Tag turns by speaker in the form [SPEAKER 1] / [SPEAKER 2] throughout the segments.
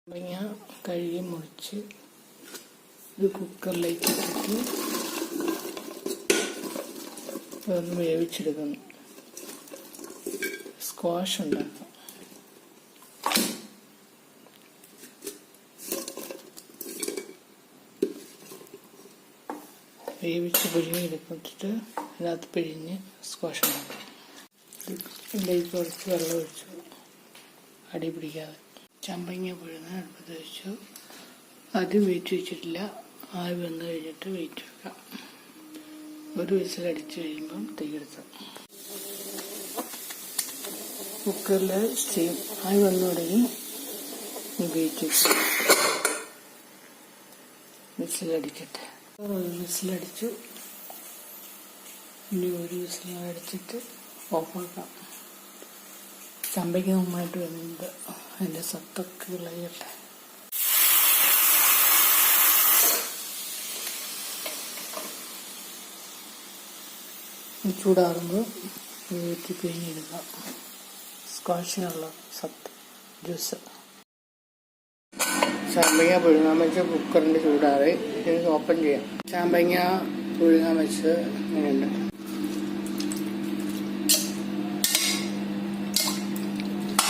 [SPEAKER 1] ചാമ്പങ്ങ കഴുകി മുറിച്ച് ഇത് കുക്കറിലേക്ക് ഇട്ടിട്ട് അതൊന്ന് വേവിച്ചെടുക്കുന്നു. സ്ക്വാഷ് ഉണ്ടാക്കാം. വേവിച്ച് പിഴിഞ്ഞെടുത്തിട്ട് അതിനകത്ത് പിഴിഞ്ഞ് സ്ക്വാഷ് ഉണ്ടാക്കാം. ഇതിലേക്ക് കുറച്ച് വെള്ളം ഒഴിച്ചു അടി പിടിക്കാതെ. ചാമ്പങ്ങ പുഴുങ്ങാൻ അടുപ്പത്ത് വെച്ചു. ആദ്യം വെയിറ്റ് വെച്ചിട്ടില്ല. ആവി വന്നു കഴിഞ്ഞിട്ട് വെയിറ്റ് വെക്കാം. ഒരു വിസിലടിച്ച് കഴിയുമ്പം തീയെടുക്കാം. കുക്കറിൽ സ്റ്റീം ആയി വന്നു തുടങ്ങി. വെയിറ്റ് വെച്ചു വിസിലടിക്കട്ടെ. ഒരു വിസിലടിച്ചു. ഇനി ഒരു വിസിലടിച്ചിട്ട് ഓഫാക്കാം. ചാമ്പയ്ക്ക് നന്നായിട്ട് വെന്ത് അതിൻ്റെ സത്തൊക്കെ ഇളകട്ടെ. ചൂടാറുമ്പോൾ വീട്ടിൽ പിഴിഞ്ഞെടുക്കാം. സ്ക്വാഷിനുള്ള സത്ത് ജ്യൂസ്. ചാമ്പങ്ങ പുഴുങ്ങാൻ വെച്ച് കുക്കറിൻ്റെ ചൂടാറി. ഇത് ഓപ്പൺ ചെയ്യാം. ചാമ്പങ്ങ പുഴുങ്ങാൻ വെച്ച് ഇങ്ങനെയുണ്ട്.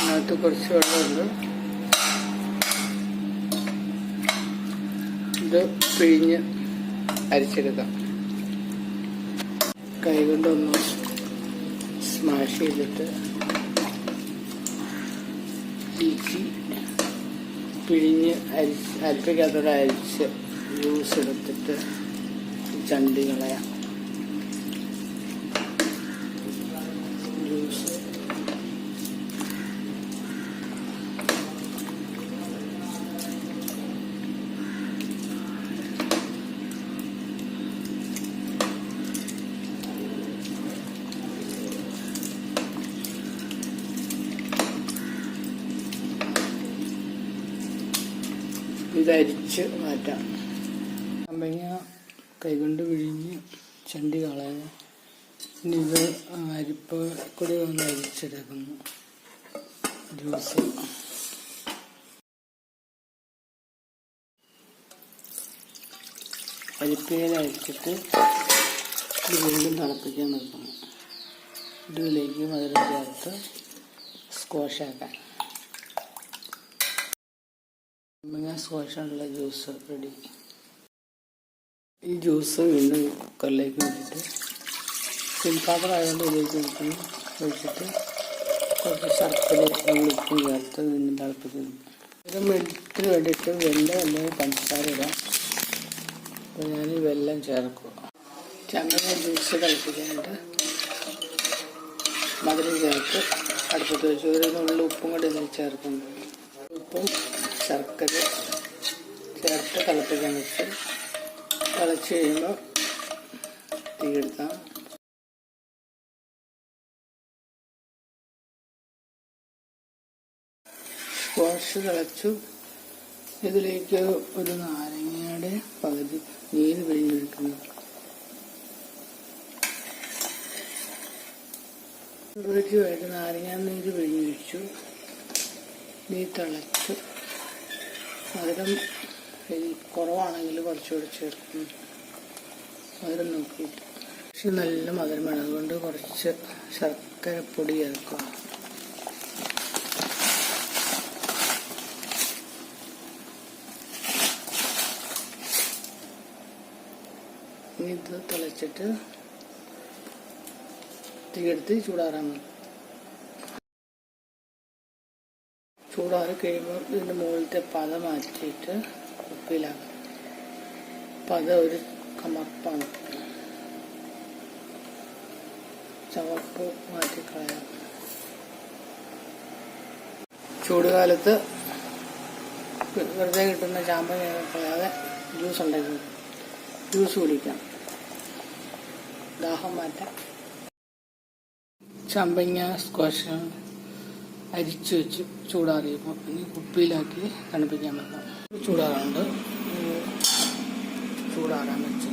[SPEAKER 1] അതിനകത്ത് കുറച്ച് വെള്ളമുണ്ട്. ഇത് പിഴിഞ്ഞ് അരിച്ചെടുക്കാം. കൈ കൊണ്ടൊന്ന് സ്മാഷ് ചെയ്തിട്ട് ചീച്ചി പിഴിഞ്ഞ് അരിപ്പിക്കാത്തോടെ അരിച്ച് ജ്യൂസ് എടുത്തിട്ട് ചണ്ടി കളയാം. ജ്യൂസ് ഇതരിച്ച് മാറ്റാം. ചാമ്പങ്ങ കൈകൊണ്ട് പിഴിഞ്ഞ് ചണ്ടി കളയാം. ഇനി ഇത് അരിപ്പ് കൂടി ഒന്ന് അരിച്ചെടുക്കുന്നു. ജ്യൂസ് അരിപ്പയിൽ അരിച്ചിട്ട് ഇത് വീണ്ടും തിളപ്പിക്കാൻ വെക്കുന്നു. ഇതിലേക്ക് മധുരം ചേർത്ത് സ്ക്വാഷാക്കാൻ. സ്ക്വാഷുള്ള ജ്യൂസ് റെഡി. ഈ ജ്യൂസ് വീണ്ടും കുക്കറിലേക്ക് വെച്ചിട്ട് സിൽപാത്രം ആയതുകൊണ്ട് ഇതിലേക്ക് വെക്കുന്നു. ഒഴിച്ചിട്ട് കുറച്ച് ശർക്കര ഉപ്പും ചേർത്ത് വീണ്ടും തിളപ്പിക്കുന്നു. ഒരു മിനിറ്റിന് വേണ്ടിയിട്ട് വെല്ലം അല്ലെങ്കിൽ പഞ്ചസാര ഇടാം. അപ്പോൾ ഞാൻ വെല്ലം ചേർക്കുക. ചാമ്പങ്ങ ജ്യൂസ് തിളപ്പിക്കാനായിട്ട് മധുരം ചേർത്ത് അടുപ്പത്ത് വെച്ച് ഒരു നുള്ളിൽ ഉപ്പും കൂടി ഇതിൽ ചേർക്കുന്നു. ഉപ്പും ശർക്കര ചേർത്ത് തിളപ്പിക്കാൻ വെച്ച് തിളച്ച് കഴിയുമ്പോൾ തീയെടുക്കാം. സ്ക്വാഷ് തിളച്ചു. ഇതിലേക്ക് ഒരു നാരങ്ങയുടെ പകുതി നീര് പിഴിഞ്ഞൊഴിക്കുന്നു. ഒഴിച്ചുമായിട്ട് നാരങ്ങ നീര് പിഴിഞ്ഞൊഴിച്ചു. നീ തിളച്ചു. മധുരം കുറവാണെങ്കിൽ കുറച്ചുകൂടി ചേർക്കുന്നു. മധുരം നോക്കിയിട്ട്. പക്ഷെ നല്ല മധുരം വേണം. അതുകൊണ്ട് കുറച്ച് ശർക്കരപ്പൊടി ചേർക്കുക. ഇനി ഇത് തിളച്ചിട്ട് തീയെടുത്ത് ചൂടാറാൻ മതി. ചൂടാറി കഴിയുമ്പോൾ ഇതിൻ്റെ മുകളിലത്തെ പത മാറ്റിയിട്ട് ഉപ്പിലാക്കാം. പത ഒരു കമർപ്പാണ്. ചവപ്പ് മാറ്റിക്കളയാം. ചൂടുകാലത്ത് വെറുതെ കിട്ടുന്ന ചാമ്പങ്ങ കളയാതെ ജ്യൂസ് ഉണ്ടാക്കി ജ്യൂസ് കുടിക്കാം. ദാഹം മാറ്റാം. ചാമ്പങ്ങ സ്ക്വാഷ് അരിച്ചു വെച്ച് ചൂടാറിയപ്പോൾ ഇനി കുപ്പിയിലാക്കി തണുപ്പിക്കാൻ വെക്കാം. ചൂടാറാൻ വെച്ച്